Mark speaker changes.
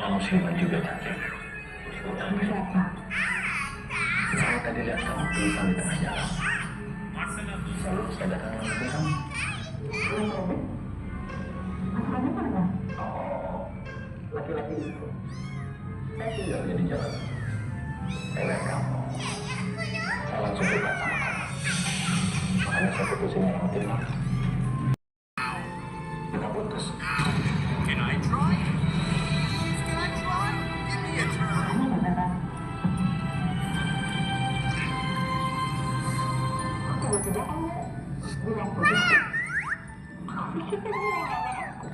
Speaker 1: Kamu siluman juga cantik.
Speaker 2: Kamu siapa?
Speaker 1: Saya tadi lihat kamu pingsan di tengah jalan. Lalu saya datang menemukan kamu.
Speaker 2: Masalahnya mana?
Speaker 1: Oh, laki-laki itu. Saya tinggalnya di jalan. Saya lihat kamu. Saya langsung suka sama kamu. Makanya saya putusin yang timah. Kita putus.
Speaker 3: Can I try? Can I try? Give me a turn.
Speaker 2: Kamu beneran? Kok tiba-tiba kamu bilang begitu? Aku pikir kamu yang lawan aku.